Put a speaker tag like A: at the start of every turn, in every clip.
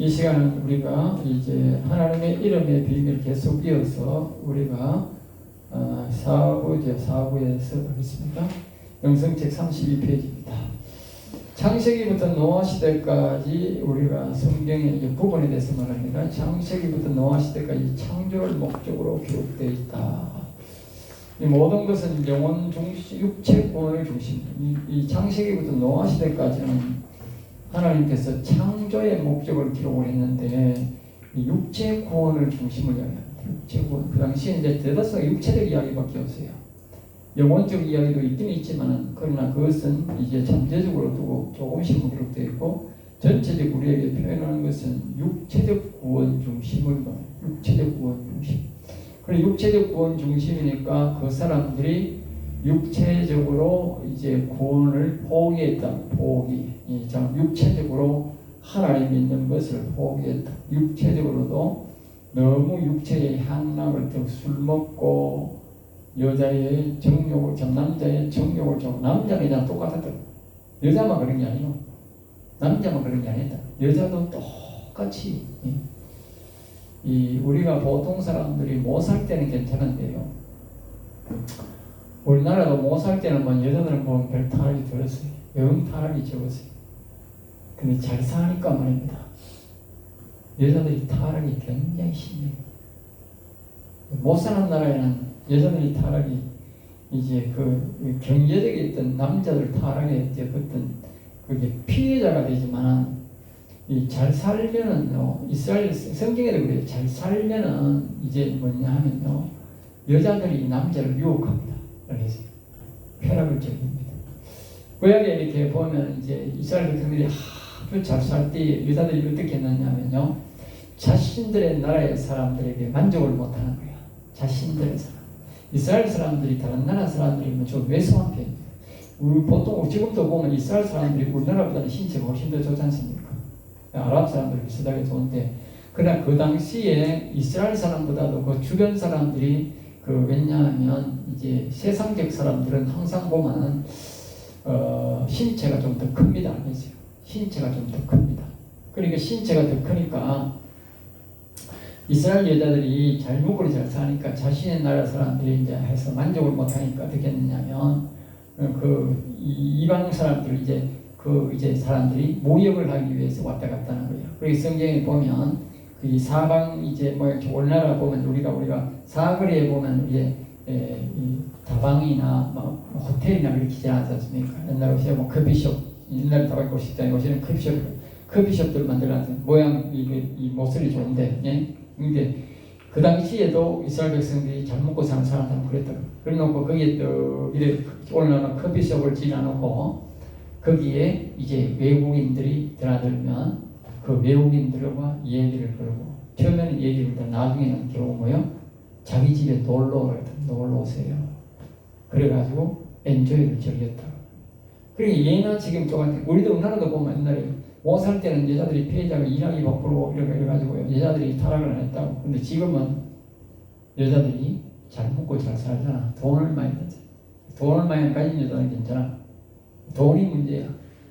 A: 이 시간은 우리가 이제 하나님의 이름의 비밀 계속 이어서 우리가 4부에서 하겠습니다. 영성책 32페이지입니다. 창세기부터 노아 시대까지 우리가 성경의 이제 부분에 대해서 말합니다. 창세기부터 노아 시대까지 창조를 목적으로 기록되어 있다. 이 모든 것은 영혼 중심, 육체 구원을 중심. 이 창세기부터 노아 시대까지는 하나님께서 창조의 목적을 기록을 했는데 이 육체 구원을 중심으로 이야기합니다. 육체 구원. 그 당시에 이제 대다수가 육체적 이야기밖에 없어요. 영혼적 이야기도 있긴 있지만 그러나 그것은 이제 잠재적으로 두고 조금씩 기록되어 있고 전체적 우리에게 표현하는 것은 육체적 구원 중심을 말해요. 육체적 구원 중심. 그리고 육체적 구원 중심이니까 그 사람들이 육체적으로 이제 구원을 포기했다. 포기. 육체적으로 하나님 믿는 것을 포기했다. 육체적으로도 너무 육체의 향락을 술 먹고 여자의 정욕을 좀 남자의 정욕을 좀 남자는 그냥 똑같았다. 여자만 그런 게 아니고 남자만 그런 게 아니다. 여자도 똑같이 이 우리가 보통 사람들이 못 살 때는 괜찮은데요. 우리나라도 못 살 때는 뭐 여자들은 보면 별 타락이 들었어요. 영 타락이 적었어요. 근데 잘 사니까 말입니다. 여자들이 타락이 굉장히 심해요. 못 사는 나라에는 여자들이 타락이 이제 그 경제적인 어떤 남자들 타락에 어떤 그게 피해자가 되지만 이 잘 살면은요, 이스라엘 성경에도 그래요. 잘 살면은 이제 뭐냐 하면요, 여자들이 남자를 유혹합니다. 그래서 쾌락을 즐깁니다. 구약에 이렇게 보면 이제 이스라엘 백성들이 아주 잘 살 때 여자들이 어떻게 했느냐면요, 자신들의 나라의 사람들에게 만족을 못하는 거예요. 자신들의 사람. 이스라엘 사람들이 다른 나라 사람들이면 좀 왜소한 편이에요. 우리 보통 지금도 보면 이스라엘 사람들이 우리나라보다는 신체가 훨씬 더 좋지 않습니까? 아랍 사람들이 비슷하게 좋은데, 그러나 그 당시에 이스라엘 사람보다도 그 주변 사람들이 왜냐하면 이제 세상적 사람들은 항상 보면은 신체가 좀 더 큽니다. 알겠어요? 신체가 좀 더 큽니다. 그러니까 신체가 더 크니까 이스라엘 여자들이 잘 먹고 잘 사니까 자신의 나라 사람들이 이제 해서 만족을 못하니까 어떻게 했느냐면 이방 사람들 이제 사람들이 모욕을 하기 위해서 왔다 갔다 하는 거예요. 그리고 성경에 보면 이 사방 이제 뭐 우리나라 보면 우리가 사거리에 보면 이제 이 다방이나 뭐 호텔이나 이렇게 지지 않지 않습니까? 옛날에 오시면 뭐 커피숍, 옛날에 다방 식당에 오시는 커피숍들 만들어놨던 모양 이 모습이 좋은데, 예? 근데 그 당시에도 이스라엘 백성들이 잘 먹고 사는 사람들은 그랬다고. 그래놓고 거기에 또 이래 올라오는 커피숍을 지어놓고 거기에 이제 외국인들이 드나들면 그 외국인들과 얘기를 걸고 처음에는 얘기를 듣다 나중에는 겨우 뭐요? 자기 집에 놀러 오세요. 그래가지고 엔조이를 즐겼다. 그러니까 얘나 지금 똑같아. 우리도 우리나라도 보면 옛날에 못 살 때는 여자들이 피해자가 일하기 바쁘고 이래가지고 여자들이 타락을 안 했다고. 근데 지금은 여자들이 잘 먹고 잘 살잖아. 돈을 많이 가져. 돈을 많이 가진 여자는 괜찮아. 돈이 문제야.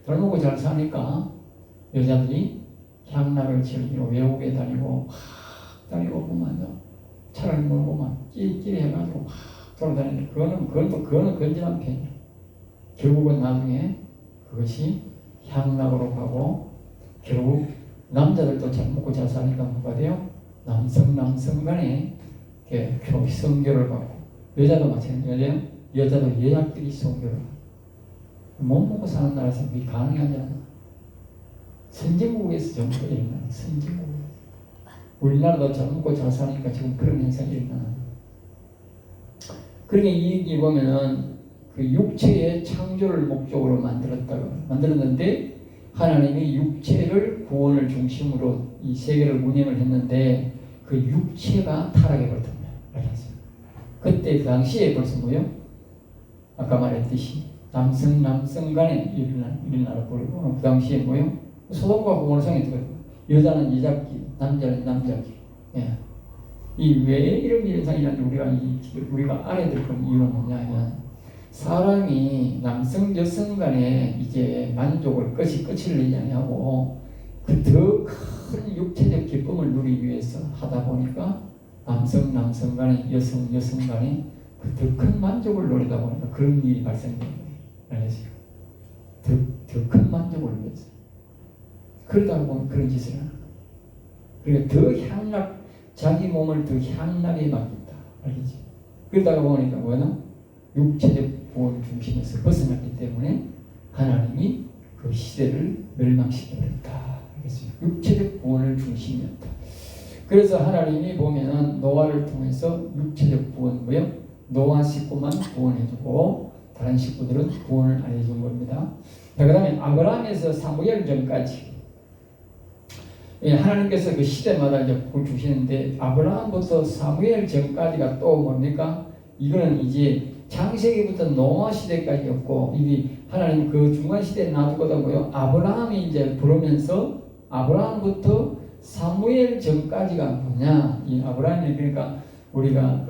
A: 돈 먹고 잘 사니까 여자들이 향락을 즐기고 외국에 다니고 막 다니고 보면요, 차를 몰고 막 끼리 해가지고 막 돌아다니는데 그거는 건전한 편이야. 결국은 나중에 그것이 향락으로 가고 결국 남자들도 잘 먹고 잘 사니까 뭐가 돼요? 남성 간에 성교를 받고 여자도 마찬가지예요. 여자도 예약들이 성교를 못 먹고 사는 나라에서 그게 가능하지 않아. 선진국에서 정도가 일어나요. 선진국. 우리나라도 잘 먹고 잘 사니까 지금 그런 현상이 일어나요. 그러니까 이 얘기 보면은 그 육체의 창조를 목적으로 만들었는데 하나님이 육체를 구원을 중심으로 이 세계를 운영을 했는데 그 육체가 타락해버렸단 말이에요. 그때 그 당시에 벌써 뭐요? 아까 말했듯이 남성 간에 일어나라 버리고 그 당시에 뭐요? 소돔과 고모라 상했거든요. 여자는 여자끼리, 남자는 남자끼리. 예. 이 왜 이런 현상이 있는지 우리가 알아야 될 건 이유는 뭐냐면 사람이 남성 여성 간에 이제 만족을 끝을 내지 않냐고 그 더 큰 육체적 기쁨을 누리기 위해서 하다 보니까 남성 간에 여성 간에 그 더 큰 만족을 노리다 보니까 그런 일이 발생되는 거예요. 알겠어요? 더 큰 만족을 위해서. 그러다 보면 그런 짓을 하는 거예요. 그러니까 자기 몸을 더 향락에 맡긴다. 알겠지? 그러다가 보니까 뭐냐? 육체적 구원 중심에서 벗어났기 때문에 하나님이 그 시대를 멸망시켜버렸다. 알겠어요? 육체적 구원을 중심이었다. 그래서 하나님이 보면은 노아를 통해서 육체적 구원, 노아 식구만 구원해주고 다른 식구들은 구원을 안 해준 겁니다. 그 다음에 아브라함에서 사무엘 전까지 하나님께서 그 시대마다 이제 복을 주시는데 아브라함부터 사무엘 전까지가 또 뭡니까? 이거는 이제 창세기부터 노아 시대까지였고 이게 하나님 그 중간 시대에 놔두거든요. 아브라함이 이제 부르면서 아브라함부터 사무엘 전까지가 뭐냐? 이 아브라함이 그러니까 우리가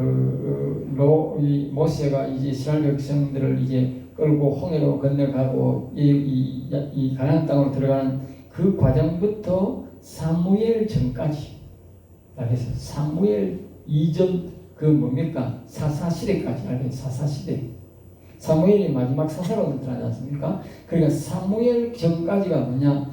A: 이 모세가 이제 이스라엘 백성들을 이제 끌고 홍해로 건너가고 이 가나안 땅으로 들어가는 그 과정부터 사무엘 전까지, 그래서 사무엘 이전 그 뭡니까? 사사시대까지 알겠죠? 사사시대. 사무엘이 마지막 사사로 나타나지 않습니까? 그러니까 사무엘 전까지가 뭐냐?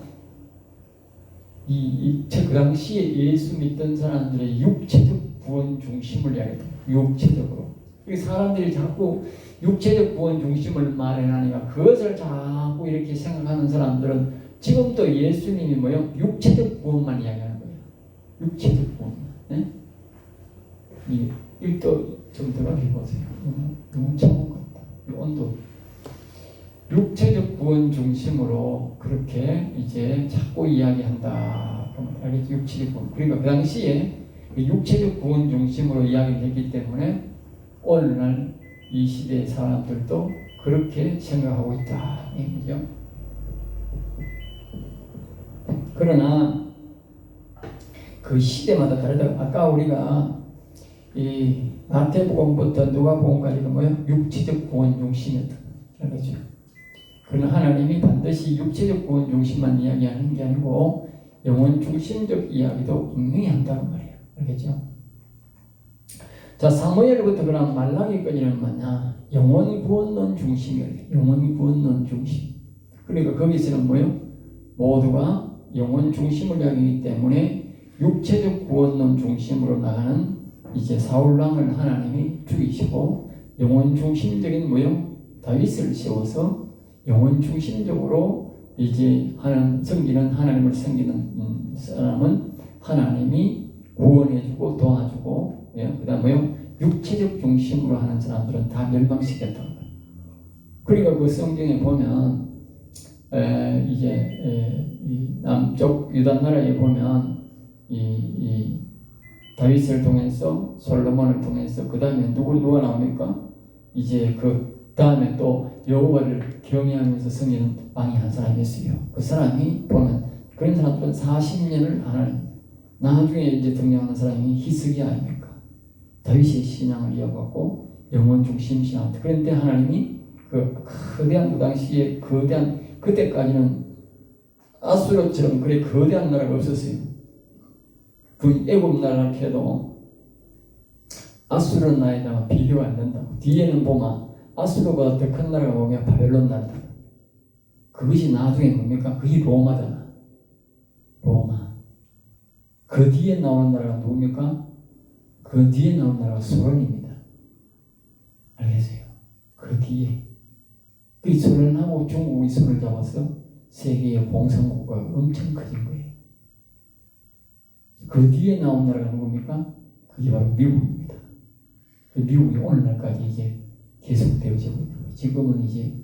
A: 그 당시에 예수 믿던 사람들의 육체적 구원 중심을 이야기해요. 육체적으로. 사람들이 자꾸 육체적 구원 중심을 말해나니까 그것을 자꾸 이렇게 생각하는 사람들은 지금도 예수님이 뭐요? 육체적 구원만 이야기하는 거예요. 육체적 구원. 네? 이 1도 좀 들어보세요. 너무 차가운 것 같다. 이 온도. 육체적 구원 중심으로 그렇게 이제 자꾸 이야기한다. 알겠죠? 육체적 구원. 그러니까 그 당시에 육체적 구원 중심으로 이야기를 했기 때문에 오늘날 이 시대의 사람들도 그렇게 생각하고 있다. 그죠? 그러나 그 시대마다 다르다. 아까 우리가 이 마태복음부터 누가복음까지가 뭐예요? 육체적 구원 중심이었다. 알겠죠? 그러나 하나님이 반드시 육체적 구원 중심만 이야기하는 게 아니고 영혼 중심적 이야기도 분명히 한다는 말이에요. 알겠죠? 자, 사무엘부터 그럼 말라기까지는 뭐냐? 영혼 구원론 중심이에요. 영혼 구원론 중심. 그러니까 거기서는 뭐예요? 모두가 영혼 중심을 이야기하기 때문에 육체적 구원론 중심으로 나가는 이제 사울왕을 하나님이 죽이시고 영혼 중심적인 뭐예요? 다윗을 세워서 영혼 중심적으로 이제 하나님을 섬기는 사람은 하나님이 구원해주고 도와주고, 그 다음 뭐요? 육체적 중심으로 하는 사람들은 다 멸망시켰다는 거예요. 그러니까 그 성경에 보면 이 남쪽 유다 나라에 보면 이 다윗을 통해서 솔로몬을 통해서 그 다음에 누가 나옵니까? 이제 그 다음에 또 여호와를 경외하면서 섬기는 왕이 한 사람이 있어요. 그 사람이 보면 그런 사람들은 40년을 하나님 나중에 이제 등장하는 사람이 히스기야 아닙니까? 다윗의 신앙을 이어갖고 영혼 중심 신앙. 그런데 하나님이 그 거대한 그 당시에 거대한 그때까지는 아수르처럼 그래 거대한 나라가 없었어요. 그 애굽 나라를 해도 아수르 나라에다가 비교가 안 된다고. 뒤에는 보면 아수르보다 더 큰 나라가 보면 바벨론 나라다. 그것이 나중에 뭡니까? 그게 로마잖아. 로마. 그 뒤에 나오는 나라가 누굽니까? 그 뒤에 나오는 나라가 소련입니다. 알겠어요? 그 뒤에. 그 소련하고 중국이 손을 잡아서 세계의 공산국가가 엄청 커진 거예요. 그 뒤에 나온 나라가 누굽니까? 그게 바로 미국입니다. 그 미국이 오늘날까지 이제 계속되어지고 있는 거예요. 지금은 이제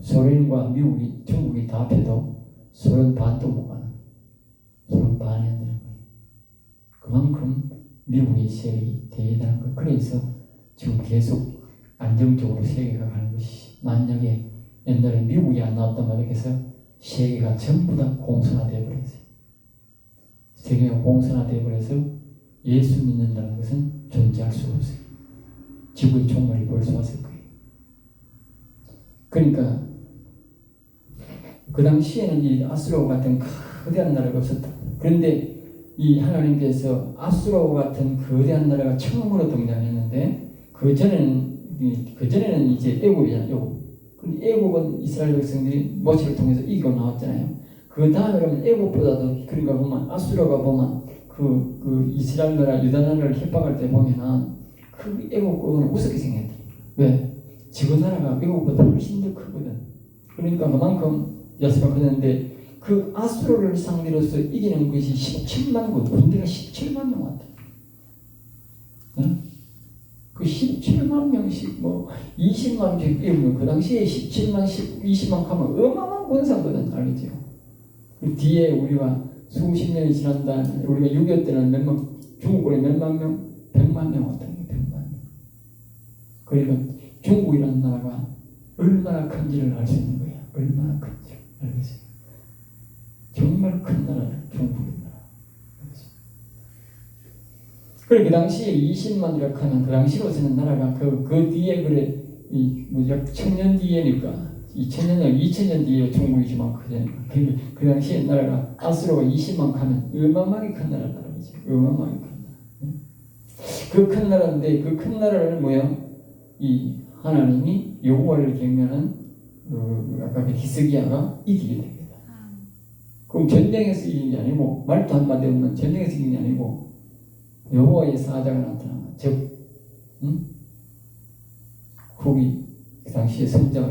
A: 소련과 미국이, 중국이 다 합해도 소련 반도 못 가는 거예요. 소련 반이 안 되는 거예요. 그만큼 미국의 세력이 대단한 거예요. 그래서 지금 계속 안정적으로 세계가 가는 것이, 만약에 옛날에 미국이 안 나왔단 말이에요. 그래서 세계가 전부 다 공산화되어 버렸어요. 세계가 공산화되어 버려서 예수 믿는다는 것은 존재할 수 없어요. 지구의 종말이 벌써 왔을 거예요. 그러니까 그 당시에는 이 아수르 같은 거대한 나라가 없었다. 그런데 이 하나님께서 아수르 같은 거대한 나라가 처음으로 등장했는데 그전에는 이제 애굽이잖아요. 애굽. 근데 애굽은 이스라엘 백성들이 모세를 통해서 이기고 나왔잖아요. 그 다음에 그러면 애굽보다도 그러니까 보면 아수르가 보면 그 이스라엘 나라 유다 나라를 협박할 때 보면은 그 애국은 우습게 생겼다. 왜? 지금 나라가 애국보다 훨씬 더 크거든. 그러니까 그만큼 야수가 크는데 그 아수르를 상대로서 이기는 것이 17만 군, 군대가 17만 명 왔다. 응? 그 17만 명씩 뭐 20만 명씩 이러면 그 당시에 17만, 20만 하면 어마어마한 군사거든. 알겠죠? 그 뒤에 우리가 수십 년이 지난 다음에 우리가 6.25 때는 중국군이 몇만 명? 100만 명 왔다. 100만 명. 그러니까 중국이라는 나라가 얼마나 큰지를 알 수 있는 거야. 얼마나 큰지. 알겠어요? 정말 큰 나라야. 중국인 나라. 그래 그 당시에 20만이라고 하면 그 당시로서는 나라가 그 뒤에 그래 약 1000년 뒤에니까 2000년 뒤에 중국이지만 그 당시에 나라가 아수르가 20만 가면 어마어마하게 큰 나라지. 어마어마하게 큰 나라. 그 큰 나라인데 그 큰 나라를 이 하나님이 여호와를 경외하는 아까 그 히스기야가 이기게 됩니다. 그럼 전쟁에서 이긴 게 아니고 말도 한마디 없는 전쟁에서 이긴 게 아니고 여호와의 사자가 나타나. 즉, 거기 그 당시에 선지자가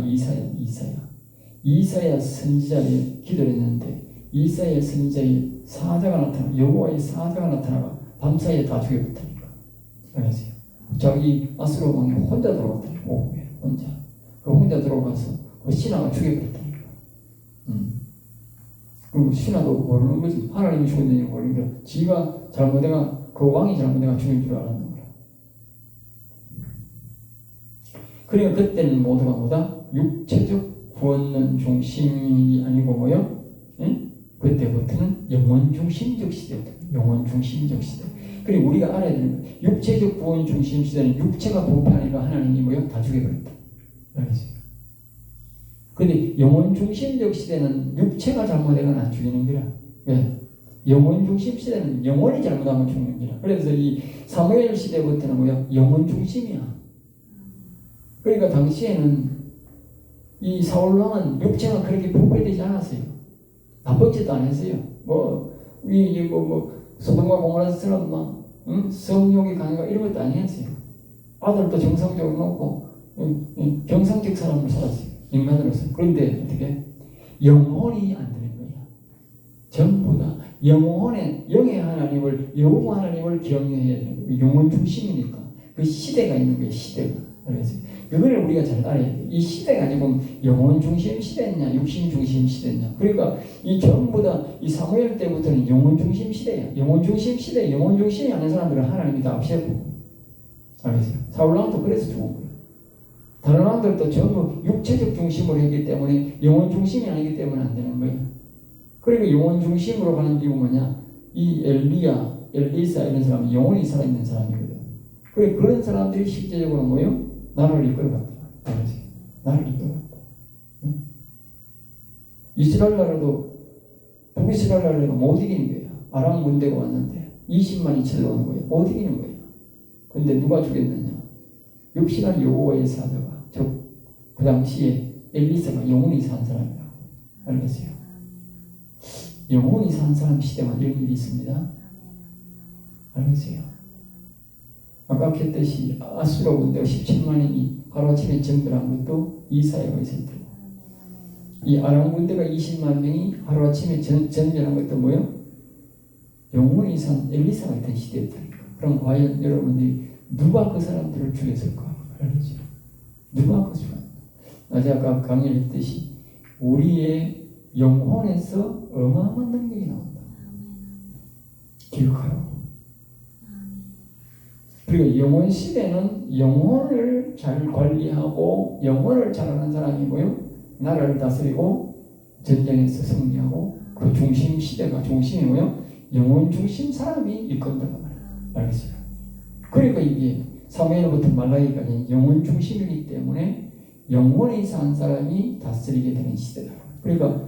A: 이사야 선지자의 기도를 했는데 이사야 선지자의 사자가 나타나 여호와의 사자가 나타나가 밤사이에 다 죽여버렸다니까. 알겠어요? 자기 아수르 왕이 혼자 들어갔다니까. 혼자 들어가서 그 신하가 죽여버렸다니까. 그리고 신하도 모르는 거지. 하나님이 죽였느냐 모르니까 지가 잘못해가 그 왕이 잘못해가 죽인 줄 알았는 거야. 그러니까 그때는 모두가 육체적 구원론 중심이 아니고 그때부터는 영원 중심적 시대다. 영원 중심적 시대. 그리고 우리가 알아야 되는 거야. 육체적 구원 중심 시대는 육체가 부패하니까 하나님이 다 죽여버렸다. 알겠어요? 근데 영원 중심적 시대는 육체가 잘못해가 안 죽이는 거야. 왜? 영원 중심 시대는 영원히 잘못하면 죽는 거야. 그래서 이 사무엘 시대부터는 영원 중심이야. 그러니까 당시에는 이 사울 왕은 육체가 그렇게 부패되지 않았어요. 나쁜 짓도 안 했어요. 소돔과 고모라처럼 성욕이 강해가 이런 것도 아니었어요. 아들도 정상적으로 놓고 정상적 사람으로 살았어요. 인간으로서. 그런데 어떻게? 영혼이 안 되는 거야. 전부 다 영의 하나님을 여호와 하나님을 경외해야 되는 거예요. 영혼 중심이니까 그 시대가 있는 거예요. 시대가. 그래서 그걸 우리가 잘 알아야 돼. 이 시대가 아니고 영혼 중심 시대냐, 육신 중심 시대냐. 그러니까 이 전부 다 이 사무엘 때부터는 영혼 중심 시대야. 영혼 중심 시대, 영혼 중심이 아닌 사람들은 하나님이 다 없애고. 알겠어요? 사울 왕도 그래서 죽은 거예요. 다른 왕들도 전부 육체적 중심으로 했기 때문에 영혼 중심이 아니기 때문에 안 되는 거예요. 그리고 영혼 중심으로 가는 이유가 뭐냐? 이 엘리사 이런 사람은 영혼이 살아있는 사람이거든. 그런 사람들이 실제적으로 나를 이끌어갔다. 나를 이끌어갔다. 이스라엘 나라도 북이스라엘 나라가 못 이기는 거예요. 아람 군대가 왔는데 20만이 쳐들어오는 거예요. 못 이기는 거예요. 근데 누가 죽였느냐? 역시나 여호와의 사자가 그 당시에 엘리사가 영혼이 산 사람이라고. 알겠어요? 영혼이 산 사람 시대만 이런 일이 있습니다. 알겠어요? 아까 했듯이 아수르 군대가 17만이 하루아침에 전멸한 것도 이사야가 있을 테고 이 아람 군대가 20만 명이 하루아침에 전멸한 것도 영혼이 산 엘리사가 있던 시대였다니까. 그럼 과연 여러분들이 누가 그 사람들을 죽였을까? 알겠죠? 누가 그 사람? 어제 아까 강의를 했듯이 우리의 영혼에서 어마어마한 능력이 나온다. 기억하라고. 그리고 영혼 시대는 영혼을 잘 관리하고 영혼을 잘하는 사람이고요. 나라를 다스리고 전쟁에서 승리하고 그 중심 시대가 중심이고요. 영혼 중심 사람이 이끈다고 말이에요. 알겠어요? 그러니까 이게 사무엘부터 말라기까지 영혼 중심이기 때문에 영혼이 산 사람이 다스리게 되는 시대다. 그러니까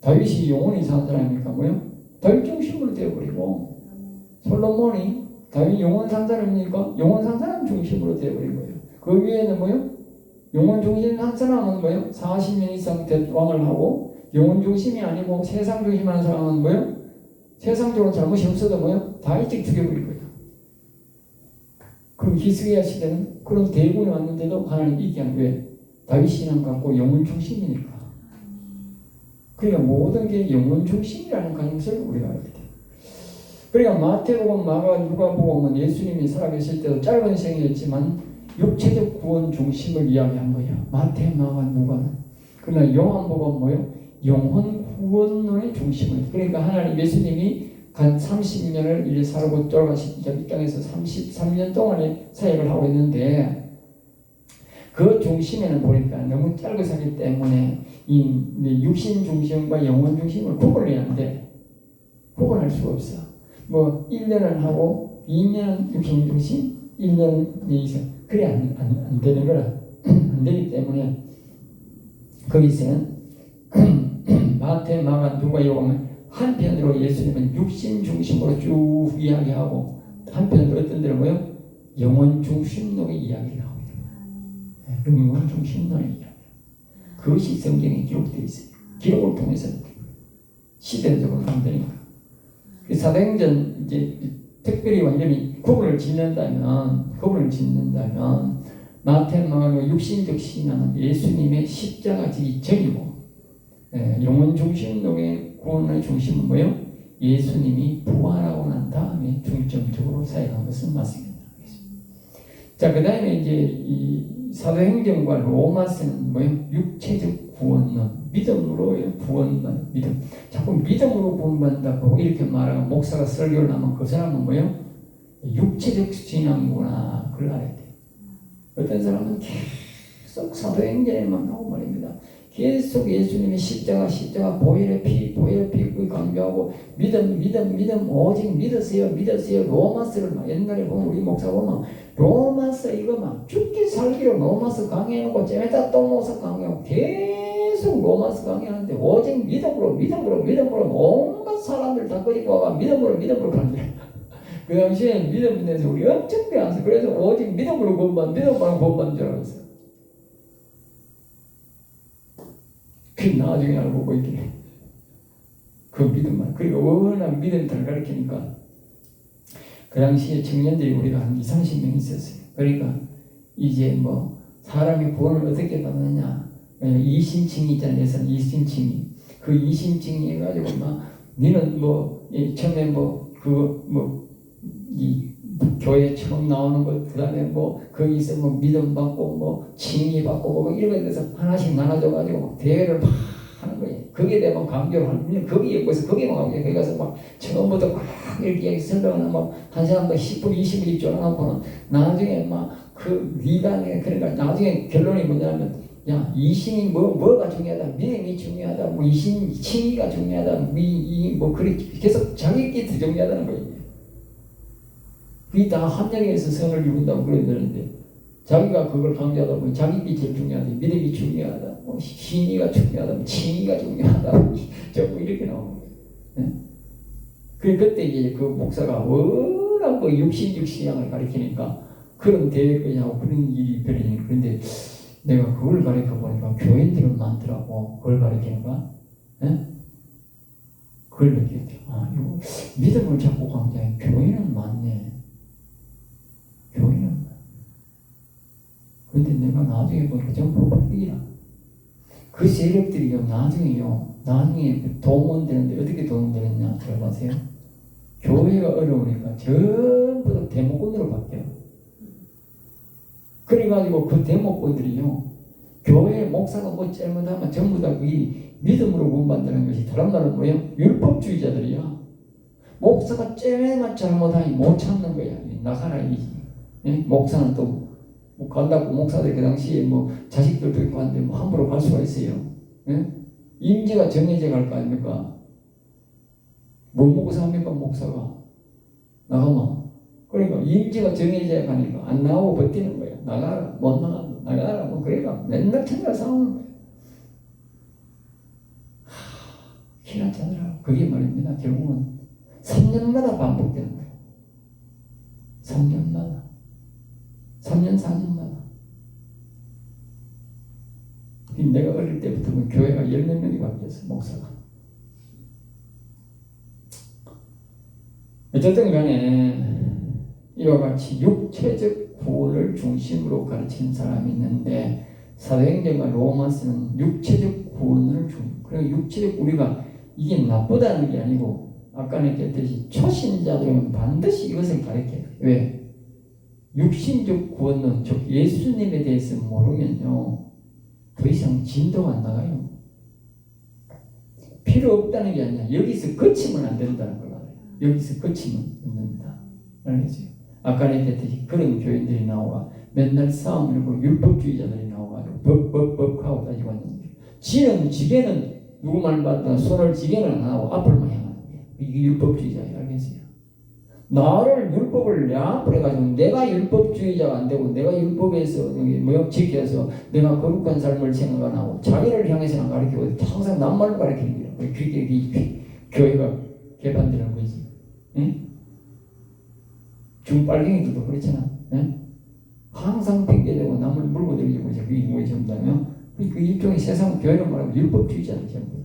A: 다윗이 영혼이 산 사람이니까 다윗 중심으로 되어버리고, 솔로몬이 다윗 영원 상사입니까? 영원 상사는 중심으로 되어버린 거예요. 그 위에는 뭐요? 영원 중심 한 사람은 뭐요? 40년 이상 왕을 하고, 영원 중심이 아니고 세상 중심하는 사람은 뭐요? 세상적으로 잘못이 없어도 뭐요? 다 일찍 죽여버릴 거예요. 그럼 히스기야 시대는 그런 대군이 왔는데도 하나님 이기게 한 왜? 다윗 신앙 갖고 영원 중심이니까. 그러니까 모든 게 영원 중심이라는 가능성을 우리가 알게 돼요. 그러니까 마태복음, 마가, 누가복음은 예수님이 살아계실 때도 짧은 생이었지만 육체적 구원 중심을 이야기한 거예요. 마태, 마가, 누가는. 그러나 요한복음은 뭐예요? 영혼 구원론의 중심을. 그러니까 하나님 예수님이 간 30년을 이제 살고 돌아가신 이 땅에서 33년 동안의 사역을 하고 있는데 그 중심에는 보니까 너무 짧게 살기 때문에 이 육신 중심과 영혼 중심을 구분해야 하는데 구분할 수가 없어. 뭐 1년을 하고 2년은 육신 중심, 1년은 이상 그래 안 되는 거라. 안 되기 때문에 거기서는 마태, 마가, 누가 요하면 한편으로 예수님은 육신 중심으로 쭉 이야기하고 한편으로 어떤 데는 뭐요? 영혼 중심론의 이야기를 하고 있는 거예요. 영혼 중심론의 이야기. 그것이 성경에 기록되어 있어요. 기록을 통해서 시대적으로 만드니까. 사도행전 이제 특별히 완전히 구분을 짓는다면 마태, 마가 육신적 신앙은 예수님의 십자가 지기 전이고 영혼 중심론의 구원의 중심은 뭐예요? 예수님이 부활하고 난 다음에 중점적으로 사역한 것은 맞습니다. 자, 그 다음에 이제 이 사도행전과 로마서는 뭐예요? 육체적 구원론, 믿음으로의 구원만, 믿음. 자꾸 믿음으로 구원받는다고 이렇게 말하고 목사가 설교를 하면 그 사람은 뭐예요? 육체적 신앙이구나. 그걸 알아야 돼요. 어떤 사람은 계속 사도행전에만 나오고 말입니다. 계속 예수님의 십자가 보혈의 피 강조하고 믿음 오직 믿으세요. 로마서를 막 옛날에 보면 우리 목사 보면 로마서 이거 막 죽기 살기로 로마서 강의해놓고 쟤네다 또 모서 강의하고 계속 로마서 강의하는데 오직 믿음으로 온갖 사람들 다 끌고 와가 믿음으로 가는 그 당시에 믿음에 대해서 우리 엄청 배웠어요. 그래서 오직 믿음으로 구원받는 줄 알았어요. 그 나중에 알고 보고 있긴 해. 그 믿음만. 그리고 워낙 믿음들을 가르치니까 그 당시에 청년들이 우리가 한 20-30명 있었어요. 그러니까 이제 뭐 사람이 구원을 어떻게 받느냐. 이심칭이 있잖아요. 이심칭이. 그 이심칭이 해가지고 막 니는 뭐 처음에 이 교회 처음 나오는 것, 그 다음에 거기서 믿음 받고, 칭의 받고, 이런 거에 대해서 하나씩 나눠줘가지고, 대회를 막 하는 거예요. 거기에 대해 강조를 하는, 거기에 거기만 가고, 거기 가서 처음부터 막 이렇게 설명을 한 사람도 10분, 20분 입장하고는, 나중에 그 리단에, 그러니까 나중에 결론이 뭐냐면, 야, 이심이 뭐가 중요하다, 믿음이 중요하다, 이심, 칭의가 중요하다, 그렇게 계속 자기끼리 중요하다는 거예요. 그게 다 함량에서 성을 이룬다고 그래야 되는데 자기가 그걸 강조하다 보면 자기가 제일 중요하다, 믿음이 중요하다, 신의가 중요하다, 칭의가 중요하다, 전부 이렇게 나오는 거예요. 네? 그때 이제 그 목사가 워낙 육신적 신앙을 가르치니까 그런 대회까지 하고 그런 일이 벌어지는. 그런데 내가 그걸 가르쳐 보니까 교인들은 많더라고. 그걸 가르치는 거야. 네? 그걸 느꼈죠. 이거 믿음을 자꾸 강조해. 교인은 많네. 교인은. 그런데 내가 나중에 보니까 전부 불이야. 그 세력들이요, 나중에 동원되는데 어떻게 동원되느냐, 잘 아세요? 교회가 어려우니까 전부 다 데모꾼으로 바뀌어요. 그래가지고 그 데모꾼들이요, 교회 목사가 잘못하면 전부 다 그게 믿음으로 구원받는 것이, 다른 말은 뭐예요? 율법주의자들이야. 목사가 쟤만 잘못하니 못 참는 거야. 나가라 이지. 예? 목사는 또 간다고 목사들 그 당시에 자식들도 있고 하는데 함부로 갈 수가 있어요. 예? 임재가 정해져 갈 거 아닙니까? 뭐 먹고 삽니까 목사가? 나가면. 그러니까 임재가 정해져 가니까 안 나오고 버티는 거야. 나가라, 못 나가라, 그러니까 맨날 천가 싸우는 거야. 희한하더라고. 그게 말입니다. 결국은 3년마다 반복되는 거예요. 3년마다. 3년, 4년마다. 내가 어릴 때부터 교회가 10몇 명이 바뀌었어, 목사가. 어쨌든 간에 이와 같이 육체적 구원을 중심으로 가르치는 사람이 있는데 사도행전과 로마서는 육체적 구원을 그리고 육체적 우리가 이게 나쁘다는 게 아니고 아까 얘기했듯이 초신자들은 반드시 이것을 가르쳐요. 왜? 육신적 구원은 즉 예수님에 대해서 모르면요 더 이상 진도가 안 나가요. 필요 없다는 게 아니라 여기서 그치면 안 된다는 걸 알아요. 여기서 그치면 안 된다. 알겠죠? 아까 얘기했듯이 그런 교인들이 나와 맨날 싸움 일고 율법주의자들이 나와가지고 법 하고 따지고 왔는데 지게는 누구 말 받다 손을 지게는 안 하고 앞을만 향하는 거예요. 이게 율법주의자예요. 알겠어요? 나를 율법을 내 앞으로 해가지고 내가 율법주의자가 안 되고 내가 율법에서 지켜서 내가 거룩한 삶을 생각 안 하고 자기를 향해서는 가르치고 항상 남말로 가르치는 거예요. 그게 교회가 개판되는 거지. 응? 중빨갱이들도 그렇잖아. 응? 항상 핑계대고 남을 물고 들이고 그게 뭐에 전부다면 그 일종의 세상 교회는 말하고 율법주의자는 전부.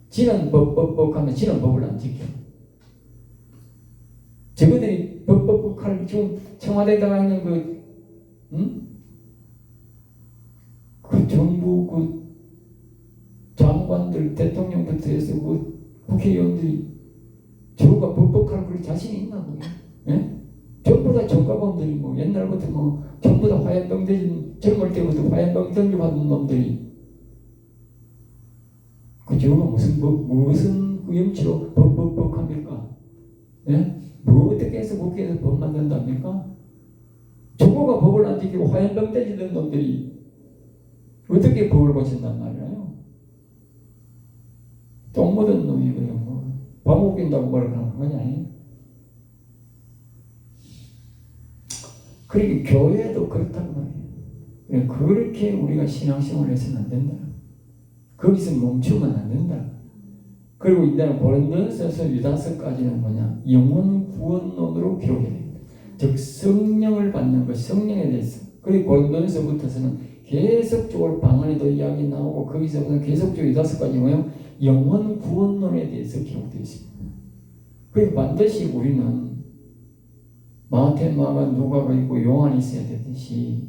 A: 지는 법 하면 지는 법을 안 지켜. 저거들이 법할 지금 청와대에다가 있는 그 정부 그 장관들 대통령부터 해서 그 국회의원들이 저거가 법할 그럴 자신이 있나 그게? 예? 전부 다 전과범들이 뭐 옛날부터 전부 다 화염병 대신 젊을 때부터 화염병 던져받은 놈들이 그 저거가 무슨 염치로 법합니까? 예? 뭐 어떻게 해서 국회에서 법 만든답니까? 저거가 법을 안 지키고 화염병 떼지던 놈들이 어떻게 법을 고친단 말이에요? 똥 묻은 놈이 밥 먹긴다고 뭐라 그러는 거냐? 그러니까 교회도 그렇단 말이에요. 그렇게 우리가 신앙생활을 해서는 안 된다. 거기서 멈추면 안 된다. 그리고 이제는 고린도전서 유다서까지는 뭐냐? 영혼 구원론으로 기록해야 됩니다. 즉 성령을 받는 것, 성령에 대해서. 그리고 고린도전서부터서는 계속적으로 방언에도 이야기 나오고 거기서부터 계속적으로 유다서까지 뭐요? 영혼 구원론에 대해서 기록되어 있습니다. 그리고 반드시 우리는 마태, 마가, 누가가 있고 요한이 있어야 되듯이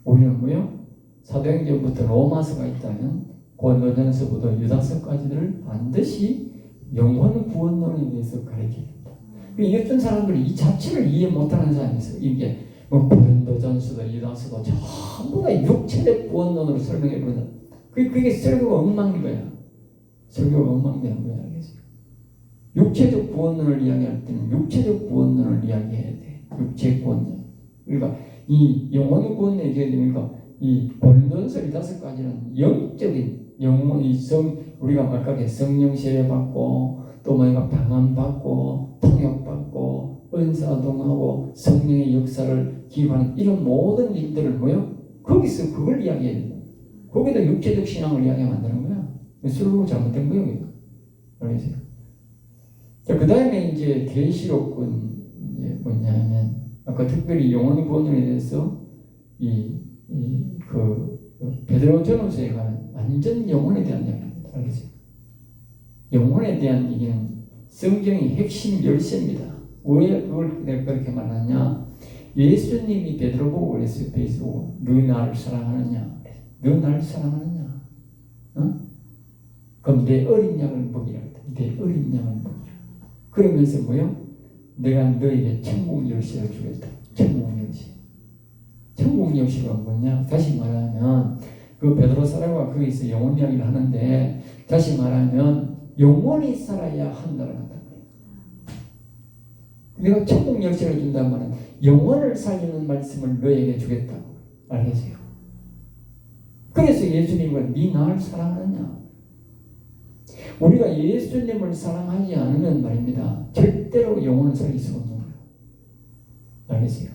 A: 우리는 뭐요? 사도행전부터 로마서가 있다면 고린도전서부터 유다서까지를 반드시 영혼 구원론에 대해서 가르쳐야 됩니다. 어떤 사람들이 이 자체를 이해 못하는 사람이 있어요. 이게 고린도전서도 유다서도 전부 다 육체적 구원론으로 설명해 버린다. 그게 설교가 엉망인 거야. 설교가 엉망되는 거야. 알겠어요? 육체적 구원론을 이야기할 때는 육체적 구원론을 이야기해야 돼. 육체 구원론. 그러니까 이 영혼 구원론 얘기하니까 이 고린도전서 유다서까지는 영적인 영혼이 우리가 아까 성령 세례 받고 또 뭐가 방언 받고 통역 받고 은사동하고 성령의 역사를 기반한 이런 모든 일들을 뭐요? 거기서 그걸 이야기해야 된다. 거기다 육체적 신앙을 이야기하면 안 되는 거야. 스스로 잘못된 거예요. 알겠어요? 자, 그 다음에 이제 계시록은 이제 뭐냐면 아까 특별히 영혼 구원에 대해서 베드로 전후서에 관한 완전 영혼에 대한 이야기입니다. 알겠어요? 영혼에 대한 얘기는 성경의 핵심 열쇠입니다. 왜 그걸 내가 그렇게 말하냐? 예수님이 베드로 보고 그랬어요. 베드로, 너 나를 사랑하느냐? 너 나를 사랑하느냐? 어? 그럼 내 어린 양을 먹이라. 내 어린 양을 먹이라. 그러면서 뭐요? 내가 너에게 천국 열쇠를 주겠다. 천국 열쇠. 천국 열쇠가 뭐냐? 다시 말하면 그 베드로 사람과 거기서 영혼 이야기를 하는데 다시 말하면 영혼이 살아야 한다는 거다. 내가 천국 열쇠를 준다면 영혼을 살리는 말씀을 너에게 주겠다고 알겠어요. 그래서 예수님은 네 나를 사랑하느냐? 우리가 예수님을 사랑하지 않으면 말입니다. 절대로 영혼을 살릴 수 없는 거예요. 알겠어요?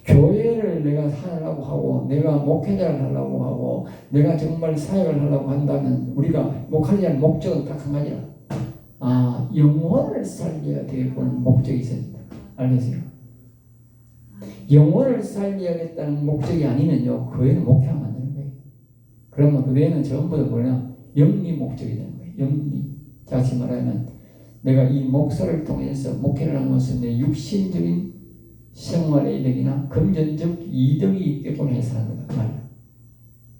A: 교회를 내가 하려고 하고 내가 목회자를 하려고 하고 내가 정말 사역을 하려고 한다면 우리가 목회자의 목적은 딱 한 가지야. 영혼을 살려야 되는 목적이 있습니다. 알겠어요? 영혼을 살려야겠다는 목적이 아니면요, 그 외에는 목회하면 안 되는 거예요. 그러면 그 외에는 전부 다 뭐냐? 영리 목적이 되는 거예요. 영리. 다시 말하면 내가 이 목사를 통해서 목회를 하는 것은 내 육신적인 생활의 이득이나 금전적 이득이 있게끔 해서 하는 거다. 말이야.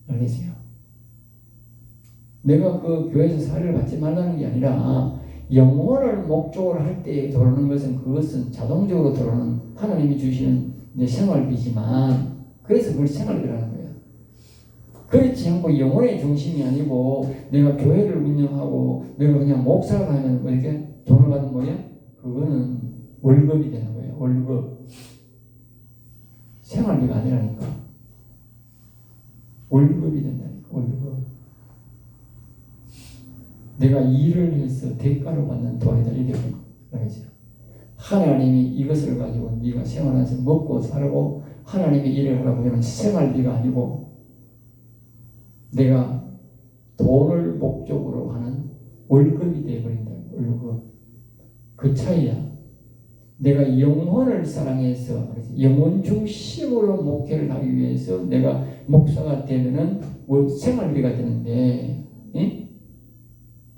A: 알겠어요? 내가 그 교회에서 사례를 받지 말라는 게 아니라 영혼을 목적으로 할 때 들어오는 것은 그것은 자동적으로 들어오는 하나님이 주시는 내 생활비지만 그래서 그걸 생활비라는 거예요. 그렇지 않고 영혼의 중심이 아니고 내가 교회를 운영하고 내가 그냥 목사를 하면 뭐 이렇게 돈을 받는 거예요? 그거는 월급이 되는 거예요. 월급. 생활비가 아니라니까. 월급이 된다니까. 월급. 내가 일을 해서 대가로 받는 돈이다. 이게 그러죠. 하나님이 이것을 가지고 네가 생활하면서 먹고 살고 하나님이 일을 하라고 하면 생활비가 아니고 내가 돈을 목적으로 하는 월급이 되어버린다. 월급. 그 차이야. 내가 영혼을 사랑해서 영혼 중심으로 목회를 하기 위해서 내가 목사가 되면은 생활비가 되는데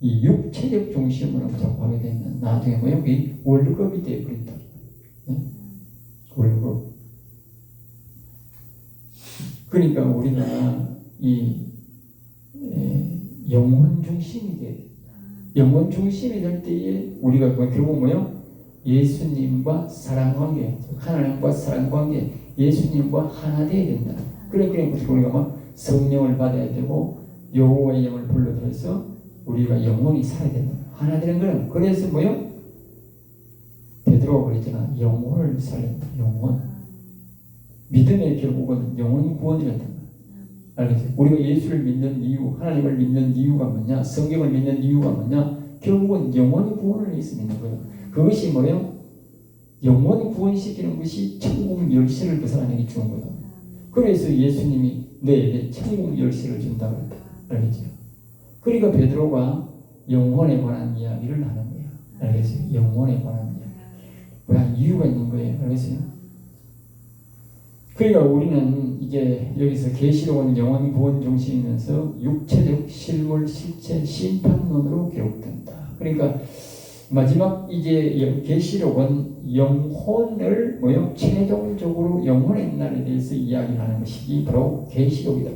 A: 이 육체적 중심으로 자꾸 하게 되면 나중에 뭐야? 그게 월급이 되어버린다. 월급. 그러니까 우리가 이 영혼 중심이 돼. 영혼 중심이 될 때에 우리가 결국 뭐요? 예수님과 사랑관계, 하나님과 사랑관계, 예수님과 하나 되어야 된다. 그러니까 우리가 막 성령을 받아야 되고 여호와의 영을 불러들여서 우리가 영혼이 살아야 된다. 하나 되는 거는 그래서 뭐요? 베드로가 그랬잖아. 영혼을 살린다. 영혼. 믿음의 결국은 영혼 구원이란다. 알겠어요? 우리가 예수를 믿는 이유, 하나님을 믿는 이유가 뭐냐? 성경을 믿는 이유가 뭐냐? 결국은 영혼 구원을 위해서 믿는 거예요. 그것이 뭐예요? 영혼 구원시키는 것이 천국 열쇠를 그 사람에게 주는 거예요. 그래서 예수님이 너에게 천국 열쇠를 준다고 했다. 알겠죠? 그러니까 베드로가 영혼에 관한 이야기를 하는 거예요. 알겠어요? 영혼에 관한 이야기. 그냥 이유가 있는 거예요. 알겠어요? 그러니까 우리는 이제 여기서 계시록은 영혼 구원 중심이면서 육체적 실물 실체 심판론으로 기록된다. 그러니까 마지막 이제 계시록은 영혼을 뭐요? 최종적으로 영혼의 날에 대해서 이야기하는 것이 바로 계시록이다.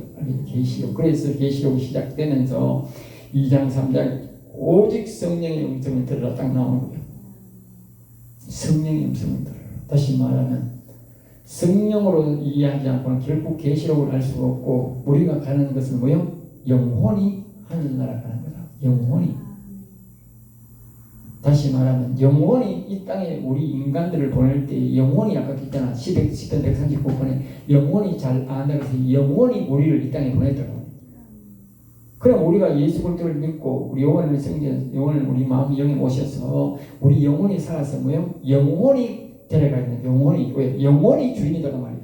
A: 계시록. 그래서 계시록이 시작되면서 2장 3장 오직 성령의 음성을 들으라 딱 나오는 거예요. 성령의 음성을 들으라. 다시 말하면 성령으로 이해하지 않고는 결국 계시록을 알 수가 없고 우리가 가는 것은 뭐요? 영혼이 하늘나라 가는 거다. 영혼이. 다시 말하면 영혼이 이 땅에 우리 인간들을 보낼 때 영혼이 아까 했잖아. 10편 139편에 영혼이 잘 안다고 영혼이 우리를 이 땅에 보냈더라고요. 그럼 우리가 예수 그리스도를 믿고 우리 영혼을 성전, 영혼을 우리 마음 영에 모셔서 우리 영혼이 살아서 뭐요? 영혼이 데려가야 되는 영혼이 왜? 영혼이 주인이다가 말이야.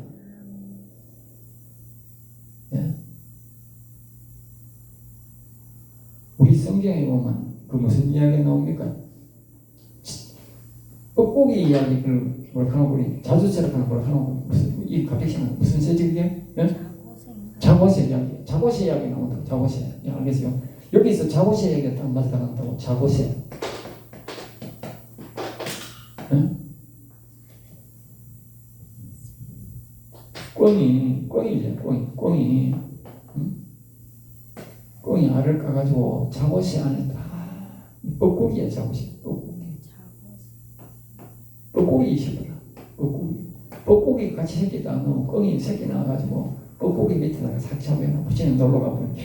A: 예? 우리 성경에 보면 그 무슨 이야기가 나옵니까? 뻐꾸기 이야기 그 뭐라 하노 우리 자주처럼 뭐라 하노 무슨 이 갑자기 무슨 세직이게? 예? 자고세 이야기. 자고세 이야기 나온다. 자고세. 예, 알겠어요? 여기서 자고세 이야기가 딱 맞아간다고. 자고세. 예? 꿩이 알을 까가지고 자고세 안에 딱 뻐꾸기야. 자고세. 뻐꾸기 있었더라. 뻐꾸기 같이 새끼 딱 넣으면 꿩이 새끼 나와가지고 뻐꾸기 밑에다가 싹 잡아놓고 붙이는 놀러 가버리죠.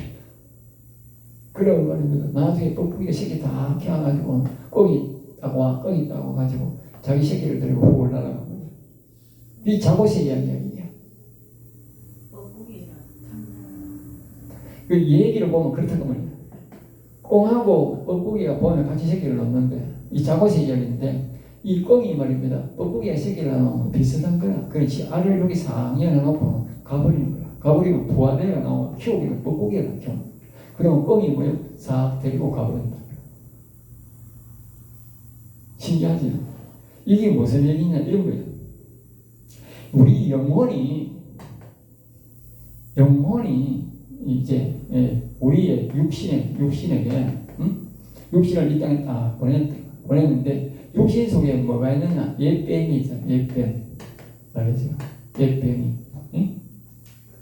A: 그러고 말입니다. 나중에 뻐꾸기가 새끼 다 키워가지고 꿩이 딱 와가지고 자기 새끼를 데리고 훅 올라가고 버려. 이 자고세 이야기야. 그 얘기를 보면 그렇다고 말이야. 꿩하고 뻐꾸기가 보면 같이 새끼를 넣는데 이 자고세 이야기인데 이 꿩이 말입니다. 뻐꾸기가 새끼를 낳으면 비슷한 거야. 그렇지. 알을 여기 상향해 놓고 가버리는 거야. 가버리면 부화대가 나오고 키우기는 뻐꾸기가 키워. 그러면 꿩이 뭐예요? 싹 데리고 가버린다. 신기하죠? 이게 무슨 얘기냐 이런 거예요. 우리 영혼이 이제 우리의 육신에게 육신을 이 땅에 다 보냈는데 육신 속에 뭐가 있느냐? 옛뱀이 있잖아요. 옛뱀. 알겠어요? 옛뱀이.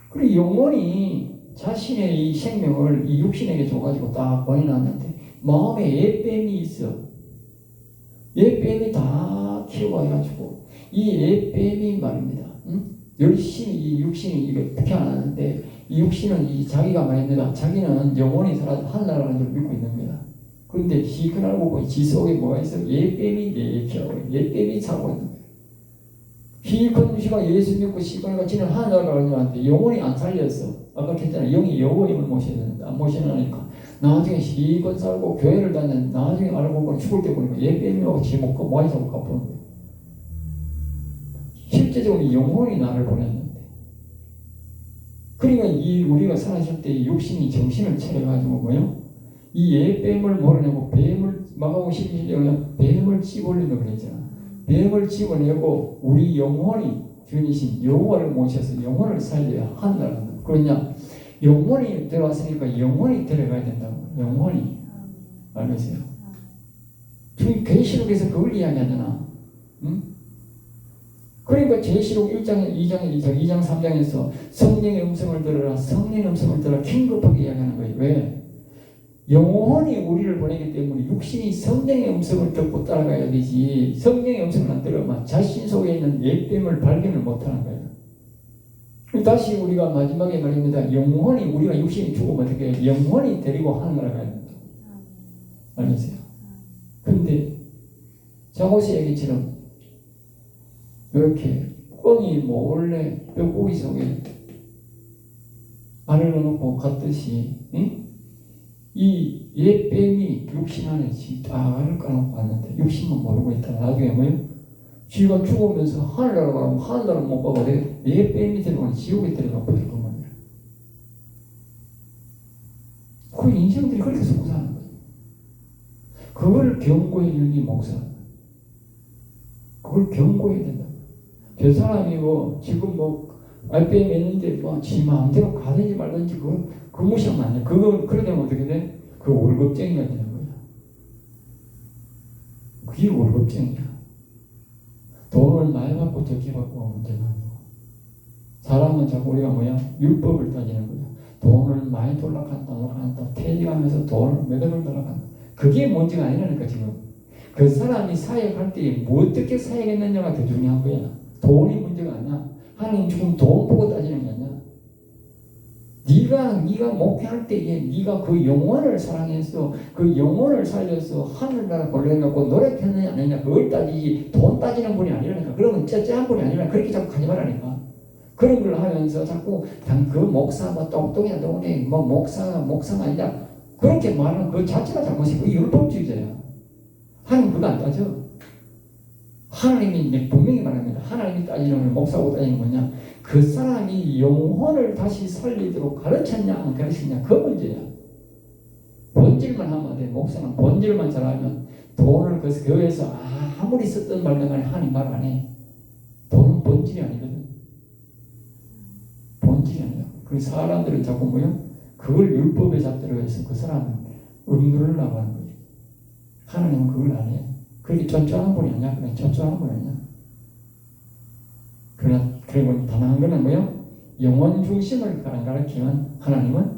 A: 그리고 영혼이 자신의 이 생명을 이 육신에게 줘가지고 딱 보내놨는데 마음에 옛뱀이 있어. 옛뱀이 다 키워가지고 이 옛뱀이 말입니다. 열심히 이 육신이 이게 태어났는데 이 육신은 이 자기가 말입니다. 자기는 영원히 살아도 하늘나라는 줄 믿고 있는 겁니다. 그런데 시큰 알고 보니 지 속에 뭐가 있어? 옛뱀이 옛뱀이 살고 있는 거예요. 시큰 씨가 예수 믿고 시큰이가 지는 하늘나라를 가는데 영원히 안 살렸어. 아까 했잖아요. 영이 여호임을 모셔야 되는데 안 모셔놓으니까 나중에 시큰 살고 교회를 다니는 나중에 알고 보니 죽을 때 보니까 옛뱀이하고 지 먹고 모아이 잡고 갚는 거예요. 실제적으로 영혼이 나를 보냈는데 그러니까 이 우리가 살아있을 때 육신이 정신을 차려가지고 뭐요? 이 옛뱀을 몰아내고 뱀을 막하고 싶으시려면 뱀을 집어올리는 그랬잖아. 뱀을 집어내고 우리 영혼이 주님이신 여호와를 모셔서 영혼을 살려야 한다는 거. 그러냐? 영혼이 들어왔으니까 영혼이 들어가야 된다고. 영혼이. 알겠어요? 주님 계시록에서 그걸 이야기하잖아. 그러니까 계시록 1장, 2장, 3장에서 성령의 음성을 들어라, 성령의 음성을 들어라 긴급하게 이야기하는 거예요. 왜? 영혼이 우리를 보내기 때문에 육신이 성령의 음성을 듣고 따라가야 되지 성령의 음성을 안 들으면 자신 속에 있는 옛뱀을 발견을 못하는 거예요. 다시 우리가 마지막에 말입니다. 영혼이 우리가 육신이 죽으면 어떻게 해요? 영혼이 데리고 하늘나라 가야 된다. 알겠어요? 그런데 자고시 얘기처럼 이렇게 꽁이 몰래 뼈고기 속에 알을 넣어놓고 갔듯이 이 옛뱀이 육신 안에 다 알을 까놓고 왔는데 육신만 모르고 있다. 나중에 뭐예요? 쥐가 죽으면서 하늘나라 가면 하늘나라 못 가고 옛뱀이 데려가는 지옥에 데려가 버릴 것만 이라. 그 인생들이 그렇게 속고 사는 거예요. 그걸 경고해 주는 게 목사입니다. 그걸 경고해야 된다. 저 사람이 지금 알뱀이 있는데 지 마음대로 가든지 말든지 그 무시하면 안 돼. 그러게 되면 어떻게 돼? 그 월급쟁이가 되는 거야. 그게 월급쟁이야. 돈을 많이 받고 적게 받고 문제가 아니고. 사람은 자꾸 우리가 율법을 따지는 거야. 돈을 많이 돌락한다. 퇴직하면서 돈을 몇 억을 돌락한다. 그게 문제가 아니라니까 지금. 그 사람이 사역할 때 뭐 어떻게 사역했느냐가 더 중요한 거야. 돈이 문제가 아니야. 하나님 지금 돈 보고 따지는 게 아니야. 네가 목회할 때에 네가 그 영혼을 사랑해서 그 영혼을 살려서 하늘나라 보내려고 노력했느냐 안 했느냐 그걸 따지지 돈 따지는 분이 아니라니까. 그러면 째째한 분이 아니라 그렇게 자꾸 하지 말라니까. 그런 걸 하면서 자꾸 그 목사 똥똥이야 똥이 목사가 아니냐 그렇게 말하는 그 자체가 잘못이고 율법주의자야. 하나님 그거 안 따져. 하나님이 분명히 말합니다. 하나님이 따지는 목사하고 따지는 뭐냐? 그 사람이 영혼을 다시 살리도록 가르쳤냐 안 가르쳤냐 그 문제야. 본질만 하면 돼. 목사는 본질만 잘하면 돈을 그 교회에서 아무리 썼던 말도 간에 하나님 말 안 해. 돈은 본질이 아니거든. 본질이 아니야. 그 사람들은 자꾸 그걸 율법에 잡들어 해서 그 사람은 누르려고 하는 거지. 하나님은 그걸 안 해. 그렇게 쫀쫀한 분이 아니야. 그냥 쫀쫀한 분이 아니야. 그리고 단 한 거는 영혼 중심을 가르치면 하나님은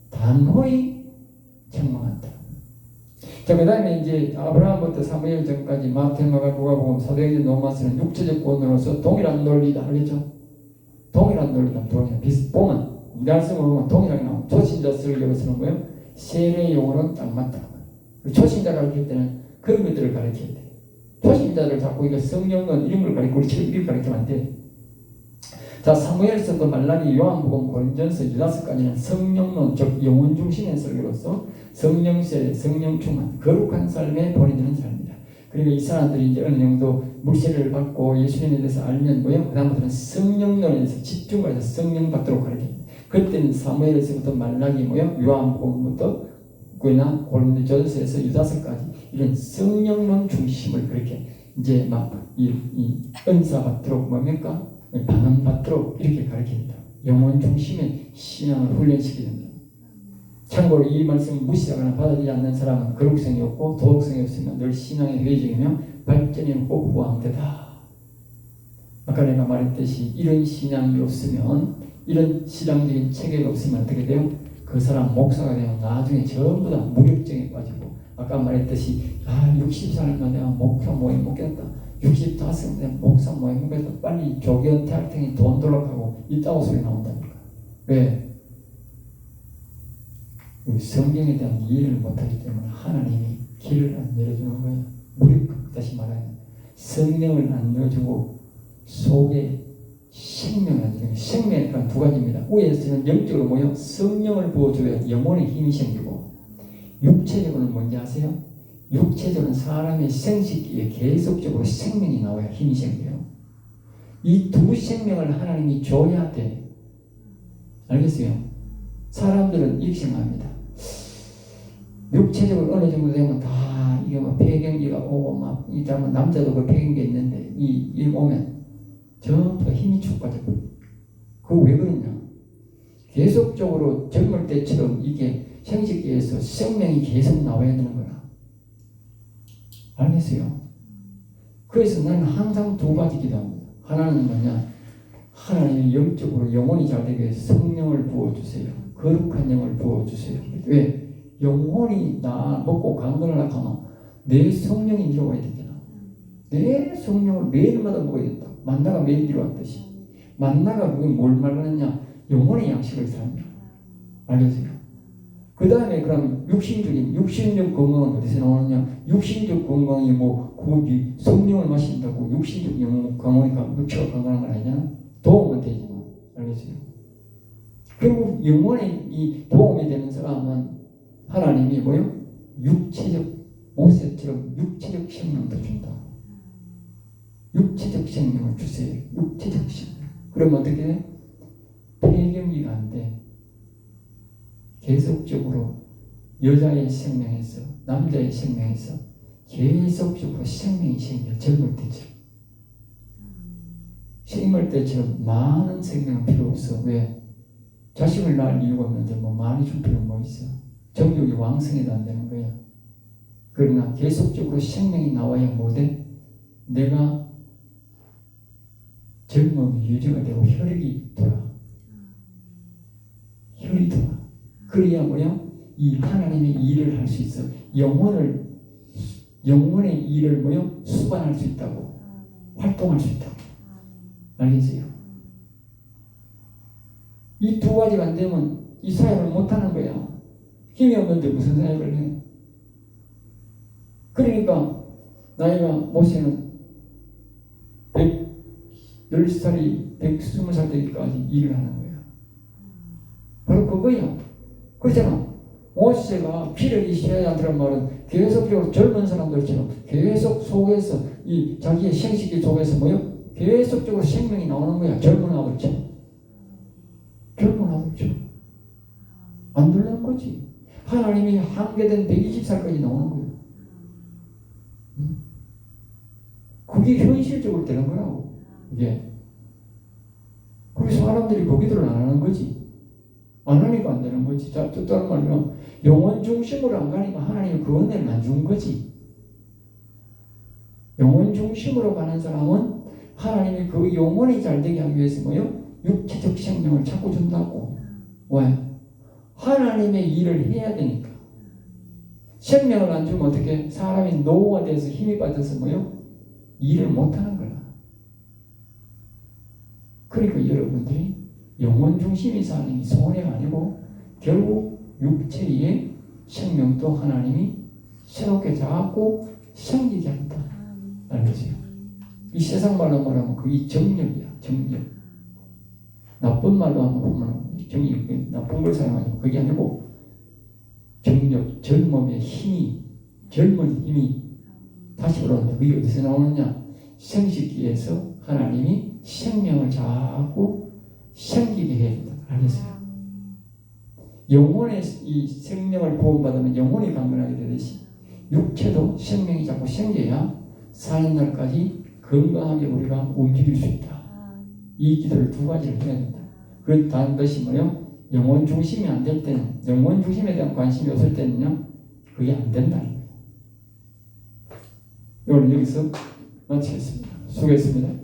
A: 단호히 책망한다. 자, 그 다음에 이제 아브라함부터 사무엘 전까지 마태, 마가, 누가복음, 사도행전, 로마서는 육체적 본으로서 동일한 논리다. 알겠죠? 동일한 논리다. 보면 말씀을 보면 동일하게 나오고 초신자 설교로서는 세례 용어는 딱 맞다. 초신자 가르칠 때는 그런 것들을 가르쳐야 돼. 초신자들 자꾸 이거 성령은 이런 걸 가르치고 우리처럼 이렇게 가르치면 안 돼. 자, 사무엘서부터 말라기, 요한복음, 고린전서, 유다서까지는 성령론, 즉 영혼 중심의 설교로서 성령세, 성령 충만, 거룩한 삶에 보내주는 사람입니다. 그리고 이 사람들이 이제 어느 정도 물세례를 받고 예수님에 대해서 알면 그다음부터는 성령론에 대해서 집중을 해서 성령 받도록 가르칩니다. 그때는 사무엘서부터 말라기 요한복음부터 그나 고린도전서에서 유다서까지 이런 성령론 중심을 그렇게 이제 막 이 은사 받도록 뭡니까? 반응 받도록 이렇게 가르칩니다. 영혼 중심의 신앙을 훈련시키는 거예요. 참고로 이 말씀을 무시하거나 받아들이지 않는 사람은 거룩성이 없고 도덕성이 없으면 늘 신앙의 회의적이며 발전이 없고 후황되다. 아까 내가 말했듯이 이런 신앙이 없으면, 이런 신앙적인 체계가 없으면 어떻게 돼요? 그 사람 목사가 되면 나중에 전부 다 무력증에 빠지고, 아까 말했듯이 60살이면 내가 목사 모임 먹겠다, 65살 내가 목사 모임 먹겠다, 빨리 조기 은퇴할 테니 돈 돌아가고 이따고 소리 나온다니까. 왜? 성경에 대한 이해를 못하기 때문에 하나님이 길을 안 열어주는 거예요. 무력, 다시 말하면 성령을 안 넣어주고 속에 생명을 안 주는, 생명이란 두 가지입니다. 위에서는 영적으로 뭐요? 성령을 부어줘야 영혼의 힘이 생기고, 육체적으로는 뭔지 아세요? 육체적으로는 사람의 생식기에 계속적으로 생명이 나와야 힘이 생겨요. 이 두 생명을 하나님이 줘야 돼. 알겠어요? 사람들은 이렇게 생각합니다. 육체적으로 어느 정도 되면 다 이게 막 폐경기가 오고 막 이따면 남자도 그 폐경기 있는데 이 오면 전부 다 힘이 쭉 빠져버려. 그거 왜 그러냐? 계속적으로 젊을 때처럼 이게 생식기에서 생명이 계속 나와야 되는 거야. 알겠어요? 그래서 나는 항상 두 가지 기도합니다. 하나는 뭐냐? 하나님이 영적으로 영혼이 잘 되게 위해서 성령을 부어주세요. 거룩한 영을 부어주세요. 왜? 영혼이 나 먹고 강건하려고 하면 내 성령이 들어와야 되잖아. 내 성령을 매일마다 먹어야 된다. 만나가 매일 들어왔듯이. 만나가 그게 뭘 말하느냐? 영혼의 양식을 삶이야. 알겠어요? 그 다음에 그럼 육신적 건강은 어디서 나오느냐? 육신적 건강이 뭐 고기 성령을 마신다고 육신적 건강이 육체가 건강한 건 아니잖아. 도움은 되지만. 알겠어요? 결국 영혼에 이 도움이 되는 사람은 하나님이 뭐요? 육체적 모세처럼 육체적 생명도 준다. 육체적 생명을 주세요. 육체적 생명. 그러면 어떻게 돼? 폐경기가 안 돼. 계속적으로 여자의 생명에서 남자의 생명에서 계속적으로 생명이 생겨. 젊을 때처럼. 젊을 때처럼 많은 생명은 필요 없어. 왜? 자식을 낳을 이유가 없는데 뭐 많이 줄 필요는 뭐 있어. 정욕이 왕성해도 안 되는 거야. 그러나 계속적으로 생명이 나와야 뭐돼? 내가 젊음이 유지가 되고 혈액이 돌아. 혈이 돌아. 그래야 뭐야? 이 하나님의 일을 할 수 있어. 영혼의 일을 뭐야? 수반할 수 있다고. 활동할 수 있다고. 알겠어요? 이 두 가지가 안 되면 이 사역을 못하는 거야. 힘이 없는데 무슨 사역을 해? 그러니까 나이가 모세는 110살이 120살 되기까지 일을 하는 거야. 바로 그거야. 그렇잖아. 모세가 피력이 쉬어야 한다는 말은 계속적으로 젊은 사람들처럼 계속 속에서 이 자기의 생식기 속에서 뭐요? 계속적으로 생명이 나오는 거야. 젊은 아들처럼. 젊은 아들처럼. 안 들리는 거지. 하나님이 한계된 120살까지 나오는 거예요. 그게 현실적으로 되는 거라고. 이게. 그래서 사람들이 그 기도를 안 하는 거지. 안 하니까 안 되는 거지. 자, 또 다른 말로 영혼 중심으로 안 가니까 하나님이 그 은혜를 안 준 거지. 영혼 중심으로 가는 사람은 하나님이 그 영혼이 잘 되게 하기 위해서 뭐요? 육체적 생명을 자꾸 준다고. 왜? 하나님의 일을 해야 되니까. 생명을 안 주면 어떻게? 사람이 노후가 돼서 힘이 빠져서 뭐요? 일을 못하는 거야. 그러니까 여러분들이 영혼 중심이 사는 게 손해가 아니고 결국 육체의 생명도 하나님이 새롭게 자꾸 생기게 한다. 알겠어요? 이 세상 말로 말하면 그게 정력이야. 정력. 나쁜 말로 하면 보면 정력, 나쁜 걸 사용하니까 그게 아니고 정력, 젊음의 힘이, 젊은 힘이 다시 올라온다. 그게 어디서 나오느냐? 생식기에서 하나님이 생명을 자꾸 생기게 해야 된다. 알겠어요? 영혼의 이 생명을 구원받으면 영혼이 강건하게 되듯이 육체도 생명이 자꾸 생겨야 사는 날까지 건강하게 우리가 움직일 수 있다. 이 기도를 두 가지를 해야 된다. 그렇다는 것이 뭐요? 영혼 중심이 안 될 때는, 영혼 중심에 대한 관심이 없을 때는요, 그게 안 된다. 오늘 여기서 마치겠습니다. 수고했습니다.